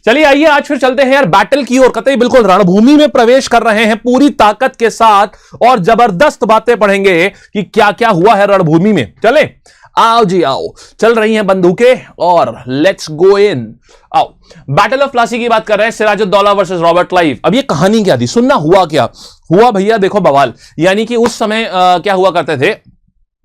चलिए आइए आज फिर चलते हैं यार बैटल की ओर, कतई बिल्कुल रणभूमि में प्रवेश कर रहे हैं पूरी ताकत के साथ और जबरदस्त बातें पढ़ेंगे कि क्या क्या हुआ है रणभूमि में। चले आओ जी आओ, चल रही हैं बंदूकें और लेट्स गो इन। आओ, बैटल ऑफ प्लासी की बात कर रहे हैं, सिराजुद्दौला वर्सेस रॉबर्ट क्लाइव। अब ये कहानी क्या थी, सुनना हुआ क्या हुआ भैया, देखो बवाल। यानी कि उस समय क्या हुआ करते थे,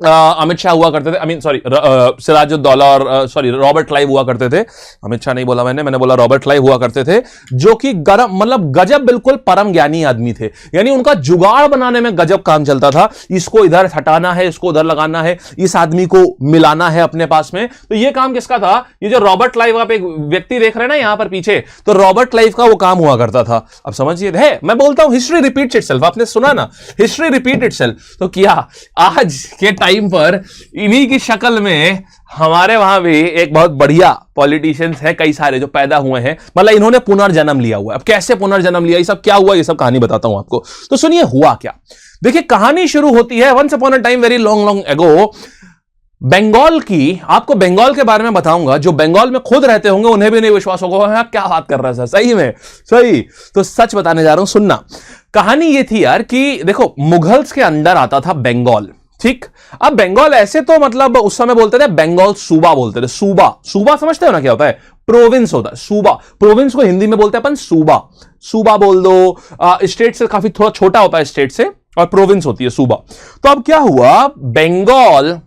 अमित शाह हुआ करते थे, सिराजुद्दौला और रॉबर्ट क्लाइव हुआ करते थे। अमित शाह नहीं बोला मैंने बोला रॉबर्ट क्लाइव हुआ करते थे, जो कि गरम मतलब गजब बिल्कुल परम ज्ञानी आदमी थे। यानी उनका जुगाड़ बनाने में गजब काम चलता था। इसको इधर हटाना है, इसको उधर लगाना है, इस आदमी को मिलाना है अपने पास में। तो ये काम किसका था, ये जो रॉबर्ट क्लाइव आप एक व्यक्ति देख रहे हैं ना यहां पर पीछे, तो रॉबर्ट क्लाइव का वो काम हुआ करता था। अब समझिए है, मैं बोलता हूं हिस्ट्री रिपीट्स इटसेल्फ, आपने सुना ना हिस्ट्री रिपीट इटसेल्फ। तो क्या आज के टाइम पर इन्हीं की शक्ल में हमारे वहां भी एक बहुत बढ़िया पॉलिटिशियंस है, कई सारे जो पैदा हुए हैं, मतलब इन्होंने पुनर्जन्म लिया हुआ है। अब कैसे पुनर्जन्म लिया, ये सब क्या हुआ, ये सब कहानी बताता हूं आपको। तो सुनिए हुआ क्या। देखिए कहानी शुरू होती है once upon a time very long long ago, Bengal की। आपको बंगाल के बारे में बताऊंगा, जो बंगाल में खुद रहते होंगे उन्हें भी नहीं विश्वास होगा आप क्या बात कर रहे हैं सर, सही में सही। तो सच बताने जा रहा हूं, सुनना। कहानी ये थी यार कि देखो मुगल्स के अंदर आता था बंगाल, ठीक। अब बंगाल ऐसे तो मतलब उस समय बोलते थे बंगाल सूबा बोलते थे, सूबा सूबा समझते हो ना क्या होता है, प्रोविंस होता है सूबा। प्रोविंस को हिंदी में बोलते हैं अपन सूबा, सूबा बोल दो। स्टेट से काफी थोड़ा छोटा होता है स्टेट से, और प्रोविंस होती है सूबा। तो अब क्या हुआ, Bengal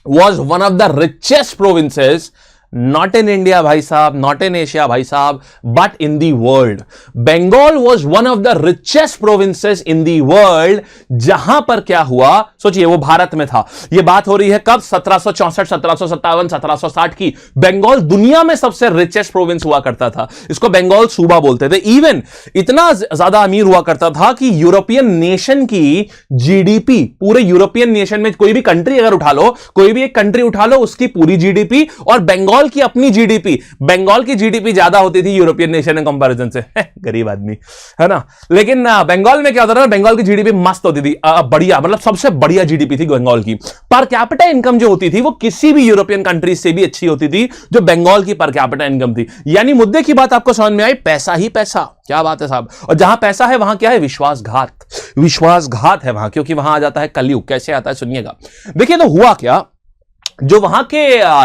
was one of the richest provinces, not in India भाई साहब, not in Asia भाई साहब, but in the world. Bengal was one of the richest provinces in the world. जहां पर क्या हुआ, सोचिए वो भारत में था। ये बात हो रही है कब, 1764, 1757, 1760 की। बंगाल दुनिया में सबसे रिचेस्ट प्रोविंस हुआ करता था, इसको बंगाल सूबा बोलते थे। इवन इतना ज्यादा अमीर हुआ करता था कि यूरोपियन नेशन की जीडीपी, पूरे यूरोपियन नेशन में कोई भी कंट्री अगर उठा लो, कोई भी एक कंट्री उठा लो, उसकी पूरी जीडीपी और बंगाल की अपनी जीडीपी, बंगाल की जीडीपी ज्यादा होती थी यूरोपियन नेशन के कंपैरिजन से। गरीब आदमी है ना, लेकिन बंगाल में क्या होता था, बंगाल की जीडीपी मस्त होती थी, बढ़िया, मतलब सबसे बढ़िया जीडीपी थी बंगाल की। पर कैपिटा इनकम जो होती थी वो किसी भी यूरोपियन कंट्री से भी अच्छी होती थी जो बंगाल की पर कैपिटा इनकम थी। यानी मुद्दे की बात आपको समझ में आई, पैसा ही पैसा, क्या बात है साहब। और जहां पैसा है वहां क्या है, विश्वासघात, विश्वासघात है वहां, क्योंकि वहां आ जाता है कलयुग। कैसे आता है सुनिएगा। देखिए तो हुआ क्या, जो वहां के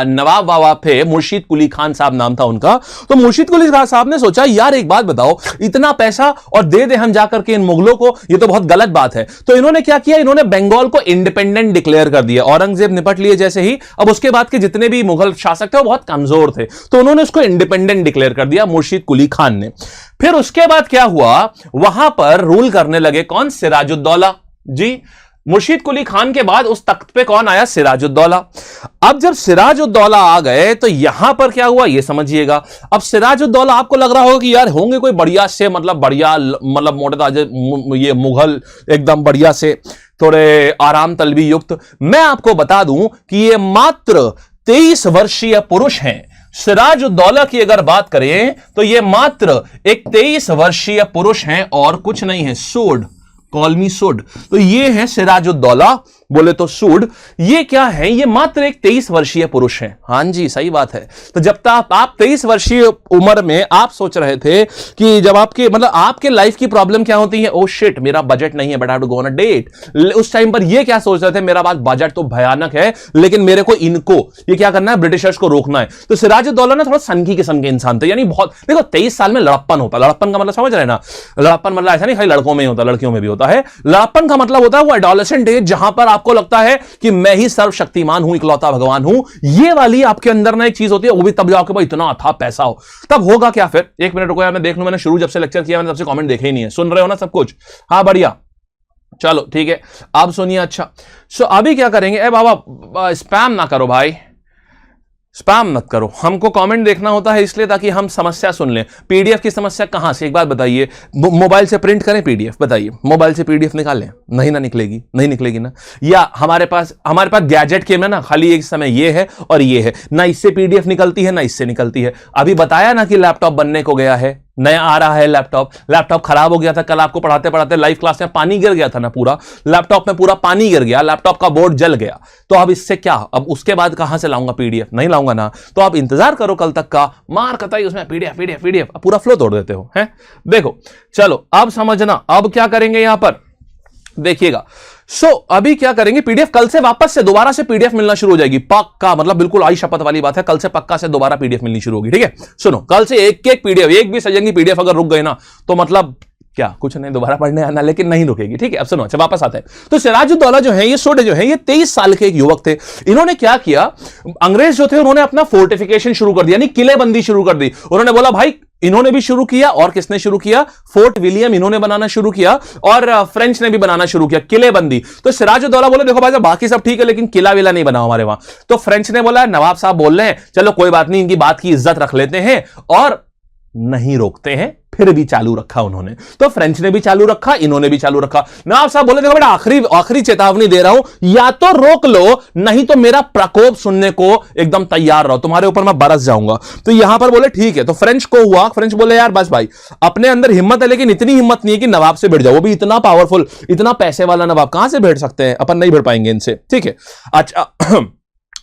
नवाब वावाब थे, मुर्शीद कुली खान साहब नाम था उनका। तो मुर्शीद कुली खान साहब ने सोचा यार एक बात बताओ, इतना पैसा और दे दे हम जाकर के इन मुगलों को, ये तो बहुत गलत बात है। तो इन्होंने क्या किया, इन्होंने बंगाल को इंडिपेंडेंट डिक्लेयर कर दिया। औरंगजेब निपट लिए जैसे ही, अब उसके बाद के जितने भी मुगल शासक थे वो बहुत कमजोर थे, तो उन्होंने उसको इंडिपेंडेंट डिक्लेयर कर दिया मुर्शीद कुली खान ने। फिर उसके बाद क्या हुआ, वहां पर रूल करने लगे कौन, सिराजुद्दौला जी। मुर्शीद कुली खान के बाद उस तख्त पे कौन आया, सिराजुद्दौला। अब जब सिराजुद्दौला आ गए तो यहां पर क्या हुआ ये समझिएगा। अब सिराजुद्दौला, आपको लग रहा होगा कि यार होंगे कोई बढ़िया से, मतलब बढ़िया, मतलब मोटे ताजे ये मुगल एकदम बढ़िया से, थोड़े आराम तलबी युक्त। मैं आपको बता दूं कि ये मात्र 23 वर्षीय पुरुष हैं। सिराजुद्दौला की अगर बात करें तो ये मात्र एक 23 वर्षीय पुरुष हैं और कुछ नहीं है। सूड, कॉल मी सूड। तो ये है सिराजुद्दौला, बोले तो सूड। ये क्या है, ये मात्र एक 23 वर्षीय पुरुष हैं। हां जी सही बात है। तो जब तक आप 23 वर्षीय उम्र में आप सोच रहे थे कि जब आपके मतलब आपके लाइफ की प्रॉब्लम क्या होती है, ओ शिट मेरा बजट नहीं है but I have to go on a date. उस टाइम पर ये क्या सोच रहे थे, मेरा पास बजट तो भयानक है लेकिन मेरे को इनको ये क्या करना है, ब्रिटिशर्स को रोकना है। तो सिराजुद्दौला ना थोड़ा सनकी किस्म के इंसान थे। यानी बहुत, देखो 23 साल में लड़प्पन होता, लड़प्पन का मतलब समझ रहे हैं ना, लड़प्पन मतलब ऐसा नहीं खाली लड़कों में ही होता, लड़कियों में भी होता है। लड़प्पन का मतलब होता है वो एडोलेसेंट एज जहां पर आपको लगता है कि मैं ही सर्वशक्तिमान हूं, इकलौता भगवान हूं। ये वाली आपके अंदर ना एक चीज होती है, वो भी तब जाओ कि भाई इतना था पैसा हो। तब होगा क्या फिर, एक मिनट रुको यार मैं देख लूं, मैंने शुरू जब से लेक्चर किया मैंने तब से कमेंट देखे ही नहीं है। सुन रहे हो ना सब कुछ, हाँ बढ़िया, चलो ठीक है आप सुनिए। अच्छा सो अभी क्या करेंगे, ए बाबा स्पैम ना करो भाई, स्पैम मत करो। हमको कमेंट देखना होता है इसलिए ताकि हम समस्या सुन लें। पीडीएफ की समस्या कहां से, एक बात बताइए, मोबाइल से प्रिंट करें पीडीएफ, बताइए मोबाइल से पीडीएफ निकालें, नहीं ना निकलेगी, नहीं निकलेगी ना। या हमारे पास गैजेट के में ना खाली एक समय ये है और ये है ना, इससे पीडीएफ निकलती है ना इससे निकलती है। अभी बताया ना कि लैपटॉप बनने को गया है, नया आ रहा है लैपटॉप खराब हो गया था, कल आपको पढ़ाते पढ़ाते लाइव क्लास में पानी गिर गया था ना, पूरा लैपटॉप में पूरा पानी गिर गया, लैपटॉप का बोर्ड जल गया, तो अब इससे क्या, अब उसके बाद कहां से लाऊंगा पीडीएफ, नहीं लाऊंगा ना, तो आप इंतजार करो कल तक का, मार कतई उसमें पीडीएफ पूरा फ्लो तोड़ देते हो हैं। देखो चलो अब समझना, अब क्या करेंगे यहां पर देखिएगा। अभी क्या करेंगे, पीडीएफ कल से वापस से दोबारा से पीडीएफ मिलना शुरू हो जाएगी, पक्का, मतलब बिल्कुल आई शपथ वाली बात है, कल से पक्का से दोबारा पीडीएफ मिलनी शुरू होगी, ठीक है। सुनो, कल से एक पीडीएफ, एक भी सजन की पीडीएफ अगर रुक गई ना तो मतलब क्या, कुछ नहीं, दोबारा पढ़ने आना, लेकिन नहीं रुकेगी, ठीक है। अब सुनो, अच्छा वापस आते हैं। तो सिराजुद्दौला जो है, ये सोडे जो है, ये 23 साल के एक युवक थे। इन्होंने क्या किया, अंग्रेज जो थे उन्होंने अपना फोर्टिफिकेशन शुरू कर दिया, यानी किलेबंदी शुरू कर दी। उन्होंने बोला भाई, इन्होंने भी शुरू किया, और किसने शुरू किया, फोर्ट विलियम इन्होंने बनाना शुरू किया, और फ्रेंच ने भी बनाना शुरू किया, किलेबंदी। तो सिराजुद्दौला बोले देखो भाई साहब, बाकी सब ठीक है लेकिन किला विला नहीं बना हमारे वहां। तो फ्रेंच ने बोला नवाब साहब बोल रहे हैं, चलो कोई बात नहीं, इनकी बात की इज्जत रख लेते हैं और नहीं रोकते हैं, फिर भी चालू रखा उन्होंने। तो फ्रेंच ने भी चालू रखा, इन्होंने भी चालू रखा। नवाब साहब बोले देखो बेटा, आखिरी चेतावनी दे रहा हूं, या तो रोक लो, नहीं तो मेरा प्रकोप सुनने को एकदम तैयार रहो, तुम्हारे ऊपर मैं बरस जाऊंगा। तो यहां पर बोले ठीक है। तो फ्रेंच को हुआ, फ्रेंच बोले यार बस भाई, अपने अंदर हिम्मत है लेकिन इतनी हिम्मत नहीं है कि नवाब से भिड़ जाओ, वो भी इतना पावरफुल, इतना पैसे वाला नवाब, कहां से भिड़ सकते हैं, अपन नहीं भिड़ पाएंगे इनसे, ठीक है। अच्छा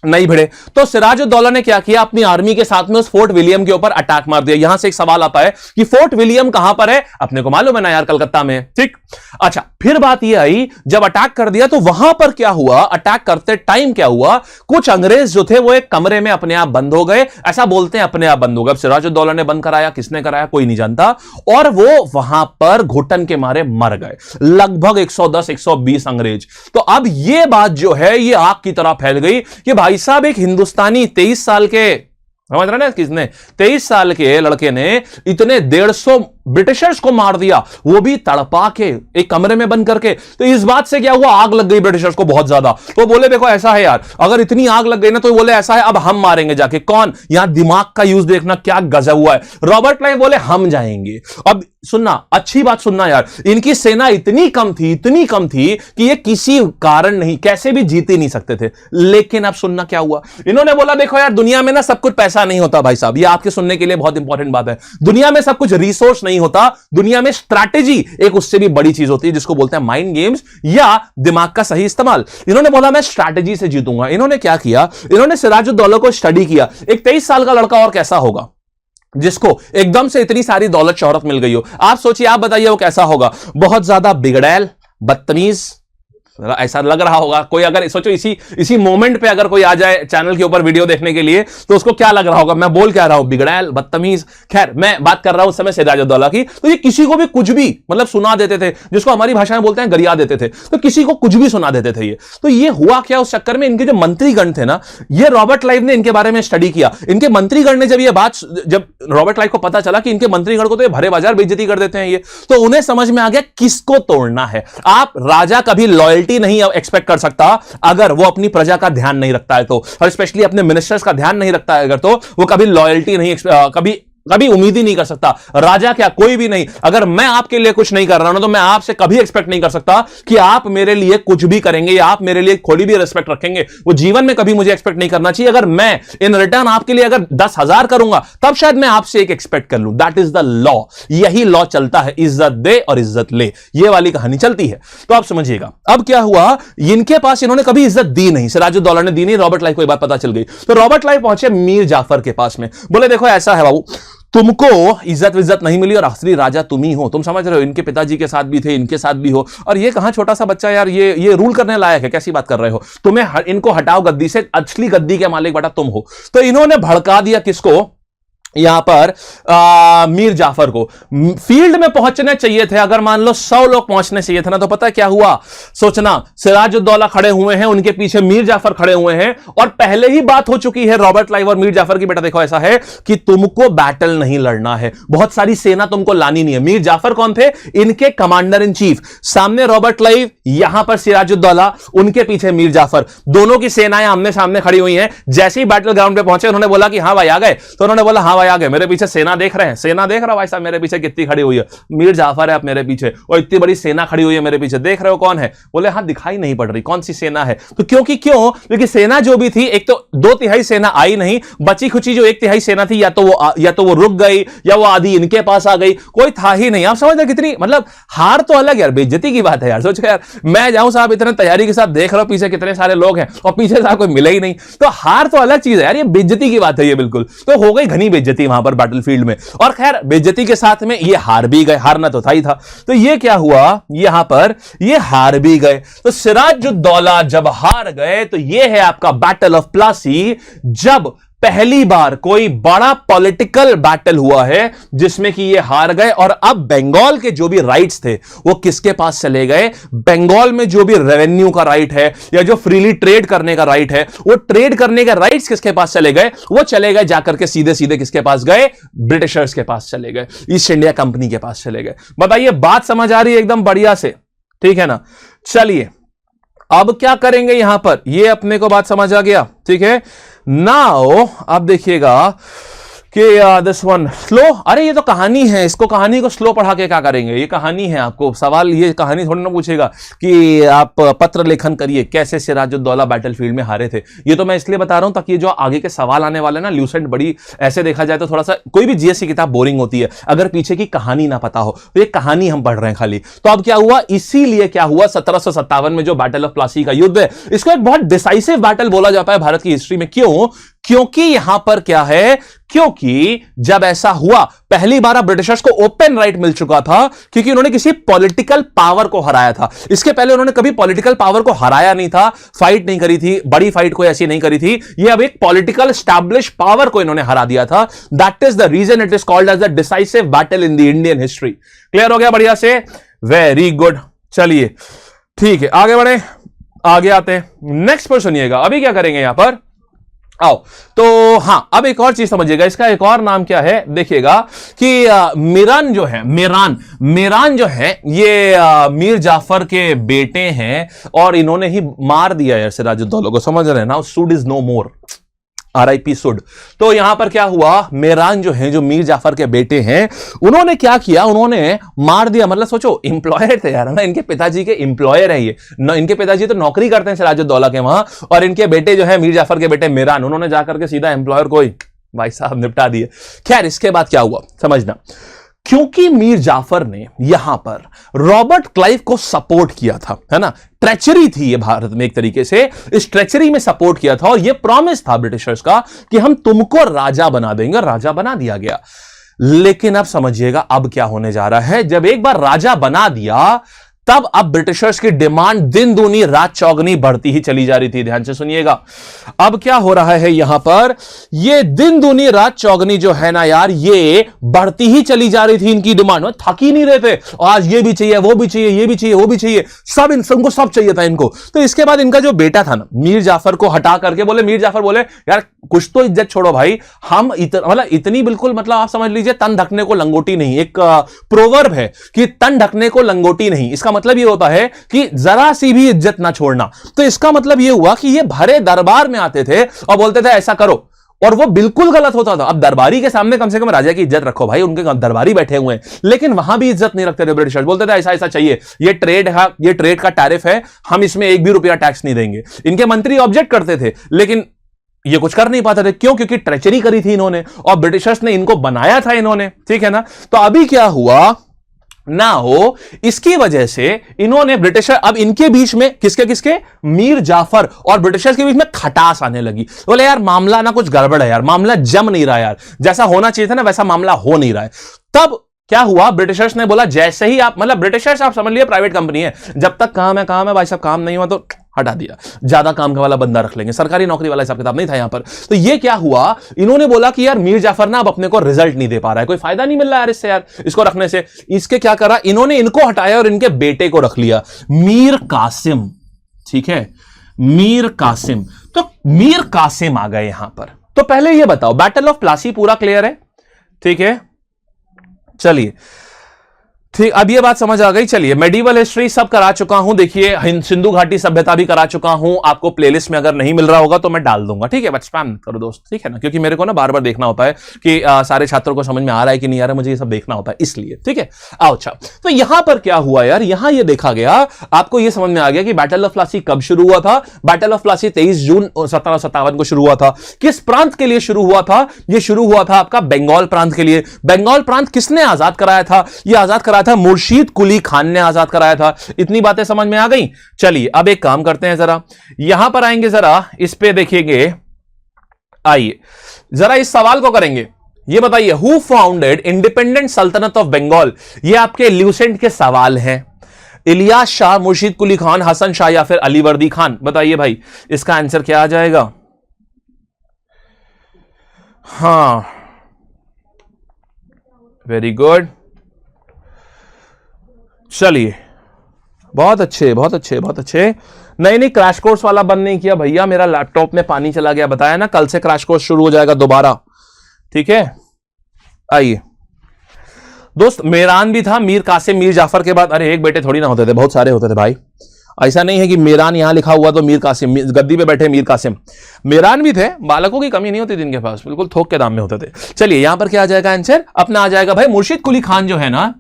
नहीं भिड़े तो सिराजुद्दौला ने क्या किया, अपनी आर्मी के साथ में उस फोर्ट विलियम के ऊपर अटैक मार दिया। यहां से एक सवाल आता है कि फोर्ट विलियम कहां पर है, अपने को मालूम है ना यार, कलकत्ता में, ठीक। अच्छा, फिर बात यह आई, जब अटैक कर दिया तो वहां पर क्या हुआ, अटैक करते टाइम क्या हुआ, कुछ अंग्रेज जो थे वो एक कमरे में अपने आप बंद हो गए, ऐसा बोलते हैं अपने आप बंद हो गए। अब सिराजुद्दौला ने बंद कराया, किसने कराया कोई नहीं जानता, और वो वहां पर घुटन के मारे मर गए, लगभग 110-120 अंग्रेज। तो अब यह बात जो है ये आग की तरह फैल गई कि भाई साहब, एक हिंदुस्तानी 23 साल के, समझ रहे ना, किसने, 23 साल के लड़के ने इतने 150 ब्रिटिशर्स को मार दिया, वो भी तड़पा के, एक कमरे में बंद करके। तो इस बात से क्या हुआ, आग लग गई ब्रिटिशर्स को बहुत ज्यादा। तो बोले देखो ऐसा है यार, अगर इतनी आग लग गई ना, तो बोले ऐसा है अब हम मारेंगे जाके, कौन, यहां दिमाग का यूज देखना क्या गजब हुआ है। रॉबर्ट क्लाइव बोले हम जाएंगे। अब सुनना, अच्छी बात सुनना यार, इनकी सेना इतनी कम थी कि ये किसी कारण नहीं, कैसे भी जीत ही नहीं सकते थे। लेकिन अब सुनना क्या हुआ, इन्होंने बोला देखो यार, दुनिया में ना सब कुछ पैसा नहीं होता भाई साहब, ये आपके सुनने के लिए बहुत इंपॉर्टेंट बात है। दुनिया में सब कुछ रिसोर्स नहीं होता, दुनिया में स्ट्रैटेजी एक उससे भी बड़ी चीज होती है, जिसको बोलते हैं माइंड गेम्स या दिमाग का सही इस्तेमाल। इन्होंने बोला मैं स्ट्रैटेजी से जीतूंगा। इन्होंने क्या किया, इन्होंने सिराजुद्दौला को स्टडी किया। एक 23 साल का लड़का और कैसा होगा जिसको एकदम से इतनी सारी दौलत शोहरत मिल गई हो। आप सोचिए, आप बताइए वो कैसा होगा, बहुत ज्यादा बिगड़ैल, बदतमीज, ऐसा लग रहा होगा। कोई अगर सोचो इसी मोमेंट पे अगर कोई आ जाए चैनल के ऊपर वीडियो देखने के लिए, तो उसको क्या लग रहा होगा, मैं बोल क्या रहा हूं, बिगड़ैल, बदतमीज। खैर, मैं बात कर रहा हूं उस समय सिराजुद्दौला की। तो ये किसी को भी कुछ भी मतलब सुना देते थे, जिसको हमारी भाषा में बोलते हैं गरिया देते थे। तो किसी को कुछ भी सुना देते थे ये। तो ये हुआ क्या, उस चक्कर में इनके जो मंत्रीगण थे ना, ये रॉबर्ट क्लाइव ने इनके बारे में स्टडी किया। इनके मंत्रीगण ने जब रॉबर्ट क्लाइव को पता चला कि इनके मंत्रीगण को तो ये भरे बाजार बेइज्जती कर देते हैं ये, तो उन्हें समझ में आ गया किसको तोड़ना है। आप राजा कभी लॉयल्टी नहीं एक्सपेक्ट कर सकता अगर वो अपनी प्रजा का ध्यान नहीं रखता है तो, और स्पेशली अपने मिनिस्टर्स का ध्यान नहीं रखता है अगर, तो वो कभी लॉयल्टी नहीं, कभी उम्मीद ही नहीं कर सकता। राजा क्या, कोई भी नहीं। अगर मैं आपके लिए कुछ नहीं कर रहा हूं तो मैं आपसे कभी एक्सपेक्ट नहीं कर सकता कि आप मेरे लिए कुछ भी करेंगे या आप मेरे लिए थोड़ी भी रिस्पेक्ट रखेंगे। वो जीवन में कभी मुझे एक्सपेक्ट नहीं करना चाहिए। अगर मैं इन रिटर्न आपके लिए अगर 10,000 करूंगा, तब शायद मैं आपसे एक एक्सपेक्ट कर लूं। That is the law. यही लॉ चलता है, इज्जत दे और इज्जत ले, ये वाली कहानी चलती है। तो आप समझिएगा अब क्या हुआ, इनके पास इन्होंने कभी इज्जत दी नहीं, सिराजुद्दौला ने दी नहीं। रॉबर्ट क्लाइव को एक बात पता चल गई, तो रॉबर्ट क्लाइव पहुंचे मीर जाफर के पास में। बोले देखो ऐसा है बाबू, तुमको इज्जत नहीं मिली और असली राजा तुम ही हो। तुम समझ रहे हो, इनके पिताजी के साथ भी थे, इनके साथ भी हो, और ये कहां छोटा सा बच्चा यार, ये रूल करने लायक है, कैसी बात कर रहे हो। तुम्हें इनको हटाओ गद्दी से, असली गद्दी के मालिक बेटा तुम हो। तो इन्होंने भड़का दिया किसको, यहां पर मीर जाफर को। फील्ड में पहुंचने चाहिए थे, अगर मान लो 100 लोग पहुंचने चाहिए थे ना, तो पता है क्या हुआ, सोचना, सिराजुद्दौला खड़े हुए हैं, उनके पीछे मीर जाफर खड़े हुए हैं, और पहले ही बात हो चुकी है रॉबर्ट क्लाइव और मीर जाफर की, बेटा देखो ऐसा है कि तुमको बैटल नहीं लड़ना है, बहुत सारी सेना तुमको लानी नहीं है। मीर जाफर कौन थे, इनके कमांडर इन चीफ। सामने रॉबर्ट क्लाइव, यहां पर सिराजुद्दौला, उनके पीछे मीर जाफर, दोनों की सेनाएं आमने सामने खड़ी हुई हैं। जैसे ही बैटल ग्राउंड पे पहुंचे, उन्होंने बोला कि हां भाई आ गए, तो उन्होंने बोला हां भाई आ गए, मेरे पीछे सेना देख रहे हैं, सेना देख रहा है भाई साहब मेरे पीछे कितनी खड़ी हुई है, मीर जाफर है आप मेरे पीछे, और इतनी बड़ी सेना खड़ी हुई है मेरे पीछे, देख रहे हो कौन है? बोले हाँ दिखाई नहीं पड़ रही कौन सी सेना है। तो क्योंकि सेना जो भी थी, एक तो 2/3 सेना आई नहीं, बची खुची जो 1/3 सेना थी या तो वो रुक गई या वो आधी इनके पास आ गई, कोई था ही नहीं। आप समझ रहे कितनी मतलब हार तो अलग यार, बेइज्जती की बात है यार। सोचो यार मैं जाऊं साहब इतने तैयारी के साथ देख रहा हूं पीछे कितने सारे लोग हैं और पीछे साहब कोई मिले ही नहीं, तो हार तो अलग चीज है यार, ये बेइज्जती की बात है ये बिल्कुल। तो हो गई घनी बेइज्जती वहां पर बैटलफील्ड में, और खैर बेइज्जती के साथ में ये हार भी गए, हारना तो था ही था। तो ये क्या हुआ यहां पर, ये हार भी गए। तो सिराजुद्दौला जब हार गए तो ये है आपका बैटल ऑफ प्लासी, जब पहली बार कोई बड़ा पॉलिटिकल बैटल हुआ है जिसमें कि ये हार गए। और अब बंगाल के जो भी राइट्स थे वो किसके पास चले गए? बंगाल में जो भी रेवेन्यू का राइट है या जो फ्रीली ट्रेड करने का राइट है, वो ट्रेड करने के राइट्स किसके पास चले गए? वो चले गए जाकर के सीधे सीधे किसके पास गए? ब्रिटिशर्स के पास चले गए, ईस्ट इंडिया कंपनी के पास चले गए। बताइए बात समझ आ रही है एकदम बढ़िया से, ठीक है ना? चलिए अब क्या करेंगे यहां पर, ये अपने को बात समझ आ गया, ठीक है। नाउ अब देखिएगा कि दिस वन स्लो, अरे ये तो कहानी है, इसको कहानी को स्लो पढ़ा के क्या करेंगे? ये कहानी है, आपको सवाल ये कहानी थोड़ी ना पूछेगा कि आप पत्र लेखन करिए कैसे सिराजुद्दौला बैटलफील्ड में हारे थे। ये तो मैं इसलिए बता रहा हूं ताकि जो आगे के सवाल आने वाले ना ल्यूसेंट बड़ी, ऐसे देखा जाए तो थोड़ा सा कोई भी जीएस की किताब बोरिंग होती है अगर पीछे की कहानी ना पता हो, तो ये कहानी हम पढ़ रहे हैं खाली। तो अब क्या हुआ, इसीलिए क्या हुआ 1757 में जो बैटल ऑफ प्लासी का युद्ध है, इसको एक बहुत डिसाइसिव बैटल बोला जाता है भारत की हिस्ट्री में। क्यों? क्योंकि यहां पर क्या है, क्योंकि जब ऐसा हुआ पहली बार ब्रिटिशर्स को ओपन राइट मिल चुका था, क्योंकि उन्होंने किसी पॉलिटिकल पावर को हराया था। इसके पहले उन्होंने कभी पॉलिटिकल पावर को हराया नहीं था, फाइट नहीं करी थी, बड़ी फाइट कोई ऐसी नहीं करी थी। ये अब एक पॉलिटिकल स्टैब्लिश पावर को इन्होंने हरा दिया था। That is the reason it is called as the decisive battle in the Indian history. Clear हो गया बढ़िया से? Very good. चलिए ठीक है आगे बढ़े, आगे आते हैं नेक्स्ट पर। सुनिएगा अभी क्या करेंगे यहां पर, आओ तो हां अब एक और चीज समझिएगा, इसका एक और नाम क्या है देखिएगा कि मीरान जो है, मीरान जो है ये मीर जाफर के बेटे हैं और इन्होंने ही मार दिया यार सिराजुद्दौला को, समझ रहे हैं ना? सूड इज नो मोर, RIP सुड। तो यहां पर क्या हुआ, मीरान जो है, जो मीर जाफर के बेटे हैं, उन्होंने क्या किया, उन्होंने मार दिया। मतलब सोचो एम्प्लॉयर थे यार ना, इनके पिताजी के एम्प्लॉयर है ये, इनके पिताजी तो नौकरी करते हैं सिराजुद्दौला के वहां, और इनके बेटे जो है मीर जाफर के बेटे मीरान, उन्होंने जाकर के सीधा एम्प्लॉयर को ही भाई साहब निपटा दिए। खैर इसके बाद क्या हुआ समझना, क्योंकि मीर जाफर ने यहां पर रॉबर्ट क्लाइव को सपोर्ट किया था, है ना, ट्रेचरी थी ये भारत में एक तरीके से, इस ट्रेचरी में सपोर्ट किया था और ये प्रॉमिस था ब्रिटिशर्स का कि हम तुमको राजा बना देंगे, राजा बना दिया गया। लेकिन अब समझिएगा अब क्या होने जा रहा है, जब एक बार राजा बना दिया तब अब ब्रिटिशर्स की डिमांड दिन दूनी रात चौगनी बढ़ती ही चली जा रही थी। ध्यान से सुनिएगा अब क्या हो रहा है यहां पर, ये दिन दूनी रात चौगनी जो है ना यार, ये बढ़ती ही चली जा रही थी इनकी डिमांड, में थक ही नहीं रहे थे। आज ये भी चाहिए, वो भी चाहिए, ये भी चाहिए, वो भी चाहिए, सब इन सबको सब चाहिए था इनको। तो इसके बाद इनका जो बेटा था ना मीर जाफर को हटा करके बोले, मीर जाफर बोले यार कुछ तो इज्जत छोड़ो भाई, हम मतलब इतनी बिल्कुल मतलब आप समझ लीजिए तन ढकने को लंगोटी नहीं। एक प्रोवर्ब है कि तन ढकने को लंगोटी नहीं, इसका मतलब ये होता है कि जरा सी भी इज्जत ना छोड़ना। तो इसका मतलब ये हुआ कि ये भरे दरबार में आते थे और बोलते थे ऐसा करो, और वो बिल्कुल गलत होता था। अब दरबारी के सामने कम से कम राजा की इज्जत रखो भाई, उनके दरबारी बैठे हुए हैं, लेकिन वहां भी इज्जत नहीं रखते थे ब्रिटिशर्स। बोलते थे ऐसा ऐसा चाहिए, ये ट्रेड का टैरिफ है, हम इसमें एक भी रुपया टैक्स नहीं देंगे। इनके मंत्री ऑब्जेक्ट करते थे लेकिन ये कुछ कर नहीं पाते थे। क्यों? क्योंकि ट्रेचरी करी थी इन्होंने और ब्रिटिशर्स ने इनको बनाया था इन्होंने, ठीक है ना। तो अभी क्या हुआ ना हो, इसकी वजह से इन्होंने ब्रिटिशर, अब इनके बीच में किसके मीर जाफर और ब्रिटिशर्स के बीच में खटास आने लगी। बोले यार मामला ना कुछ गड़बड़ है यार, मामला जम नहीं रहा यार, जैसा होना चाहिए था ना वैसा मामला हो नहीं रहा है। तब क्या हुआ, ब्रिटिशर्स ने बोला जैसे ही आप, मतलब ब्रिटिशर्स आप समझ लिए प्राइवेट कंपनी है, जब तक काम है भाई साहब, काम नहीं हुआ तो हटा दिया, ज्यादा काम वाला बंदा रख लेंगे, सरकारी नौकरी वाला हिसाब किताब नहीं था यहां पर। तो ये क्या हुआ, इन्होंने बोला कि यार मीर जाफर ना अब अपने को रिजल्ट नहीं दे पा रहा है, कोई फायदा नहीं मिल रहा है यार इससे, यार इसको रखने से। इसके क्या करा, इन्होंने इनको हटाया और इनके बेटे को रख लिया, मीर कासिम, ठीक है, मीर कासिम। तो मीर कासिम आ गए यहां पर। तो पहले ये बताओ बैटल ऑफ प्लासी पूरा क्लियर है, ठीक है। चलिए ठीक, अब ये बात समझ आ गई। चलिए, मेडिवल हिस्ट्री सब करा चुका हूं, देखिए सिंधु घाटी सभ्यता भी करा चुका हूं। आपको प्लेलिस्ट में अगर नहीं मिल रहा होगा तो मैं डाल दूंगा, ठीक है, बट स्पैम करो दोस्त, ठीक है ना, क्योंकि मेरे को ना बार बार देखना होता है कि सारे छात्रों को समझ में आ रहा है कि नहीं आ रहा है, मुझे ये सब देखना होता है इसलिए, ठीक है। अच्छा, तो यहां पर क्या हुआ यार, यहां ये देखा गया, आपको ये समझ में आ गया कि बैटल ऑफ प्लासी कब शुरू हुआ था। बैटल ऑफ प्लासी 23 जून 1757 को शुरू हुआ था। किस प्रांत के लिए शुरू हुआ था? यह शुरू हुआ था आपका बंगाल प्रांत के लिए। बंगाल प्रांत किसने आजाद कराया था? यह आजाद कराया था मुर्शीद कुली खान ने आजाद कराया था। इतनी बातें समझ में आ गई। चलिए अब एक काम करते हैं, जरा यहां पर आएंगे, जरा इस पे देखिएगे, आइए जरा इस सवाल को करेंगे। ये बताइए, हु फाउंडेड इंडिपेंडेंट सल्तनत ऑफ बंगाल? ये आपके ल्यूसेंट के सवाल हैं। इलियास शाह, मुर्शीद कुली खान, हसन शाह या फिर अलीवर्दी खान? बताइए भाई, इसका आंसर क्या आ जाएगा? हां, वेरी गुड, चलिए बहुत अच्छे बहुत अच्छे बहुत अच्छे। नहीं, क्रैश कोर्स वाला बंद नहीं किया भैया, मेरा लैपटॉप में पानी चला गया, बताया ना, कल से क्रैश कोर्स शुरू हो जाएगा दोबारा, ठीक है। आइए दोस्त, मेरान भी था, मीर कासिम, मीर जाफर के बाद, अरे एक बेटे थोड़ी ना होते थे, बहुत सारे होते थे भाई। ऐसा नहीं है कि मेरान यहां लिखा हुआ तो मीर कासिम, गद्दी पे बैठे मीर कासिम। मेरान भी थे, बालकों की कमी नहीं होती थी इनके पास, बिल्कुल थोक के दाम में होते थे। चलिए यहां पर क्या आ जाएगा आंसर? अपना आ जाएगा भाई मुर्शीद कुली खान जो है ना,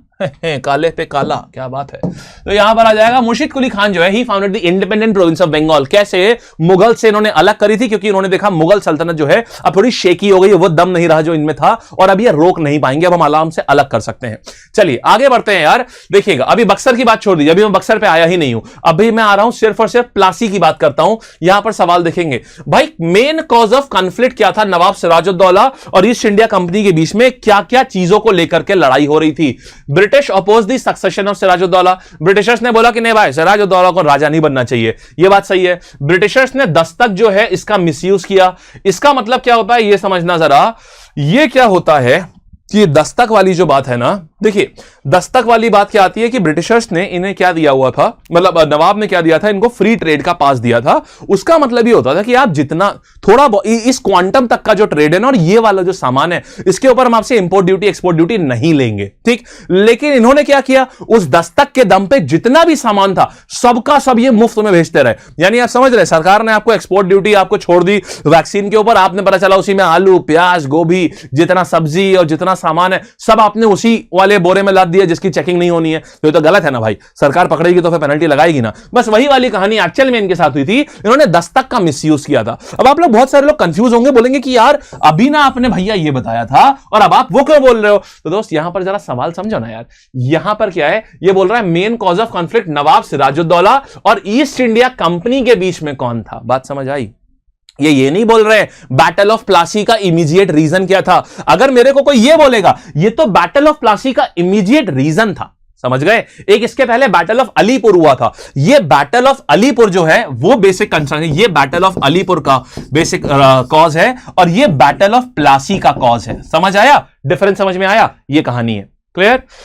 काले पे काला, क्या बात है। तो यहां पर आ जाएगा मुर्शीद कुली खान जो है, he founded the independent province of Bengal. कैसे? मुगल से इन्होंने अलग करी थी, क्योंकि इन्होंने देखा मुगल सल्तनत जो है अब थोड़ी शेकी हो गई है, वो दम नहीं रहा जो इनमें था, और अब ये रोक नहीं पाएंगे, अब हम आराम से अलग कर सकते हैं। चलिए आगे बढ़ते हैं यार। देखिएगा, अभी बक्सर की बात छोड़ दीजिए, अभी मैं बक्सर पे आया ही नहीं हूं, अभी मैं आ रहा हूं सिर्फ और सिर्फ प्लासी की बात करता हूं। यहां पर सवाल देखेंगे भाई, मेन कॉज ऑफ कॉन्फ्लिक्ट क्या था नवाब सिराजुद्दौला और ईस्ट इंडिया कंपनी के बीच में? क्या क्या चीजों को लेकर के लड़ाई हो रही थी? British oppose the succession of Sirajuddaulah. Britishers ने बोला कि नहीं भाई, सिराजुद्दौला को राजा नहीं बनना चाहिए, यह बात सही है। ब्रिटिशर्स ने दस्तक जो है इसका मिसयूज किया। इसका मतलब क्या होता है, यह समझना जरा, यह क्या होता है कि दस्तक वाली जो बात है ना, देखिए दस्तक वाली बात क्या आती है कि ब्रिटिशर्स ने इन्हें क्या दिया हुआ था, मतलब नवाब ने क्या दिया था इनको? फ्री ट्रेड का पास दिया था। उसका मतलब ये होता था कि आप जितना थोड़ा इस क्वांटम तक का जो ट्रेड है ना, और ये वाला जो सामान है, इसके ऊपर हम आपसे इंपोर्ट ड्यूटी एक्सपोर्ट ड्यूटी नहीं लेंगे, ठीक। लेकिन इन्होंने क्या किया, उस दस्तक के दम पे जितना भी सामान था सबका सब ये मुफ्त में भेजते रहे। यानी आप समझ रहे, सरकार ने आपको एक्सपोर्ट ड्यूटी आपको छोड़ दी वैक्सीन के ऊपर, आपने पता चला उसी में आलू प्याज गोभी जितना सब्जी और जितना सामान है सब आपने उसी वाले बोरे में लाद दिया जिसकी चेकिंग नहीं होनी है। तो ये तो गलत है ना भाई, सरकार पकड़ेगी तो फिर पेनल्टी लगाएगी ना। बस वही वाली कहानी एक्चुअल में इनके साथ हुई थी, इन्होंने दस्तक का मिसयूज किया था। अब आप लोग, बहुत सारे लोग कंफ्यूज होंगे, बोलेंगे कि यार अभी ना आपने भैया ये बताया था और अब आप वो क्यों बोल रहे हो? तो दोस्त यहां पर जरा सवाल समझो ना यार, यहां पर क्या है, ये बोल रहा है मेन कॉज ऑफ कॉन्फ्लिक्ट नवाब सिराजुद्दौला और ईस्ट इंडिया कंपनी के बीच में कौन था। बात समझ आई? ये नहीं बोल रहे बैटल ऑफ प्लासी का इमीडिएट रीजन क्या था। अगर मेरे को कोई ये बोलेगा ये तो बैटल ऑफ प्लासी का इमीडिएट रीजन था, समझ गए। एक इसके पहले बैटल ऑफ अलीपुर हुआ था, ये बैटल ऑफ अलीपुर जो है वो बेसिक कंसर्न है, ये बैटल ऑफ अलीपुर का बेसिक कॉज है और ये बैटल ऑफ प्लासी का कॉज है। समझ आया? डिफरेंस समझ में आया? ये कहानी है। क्लियर?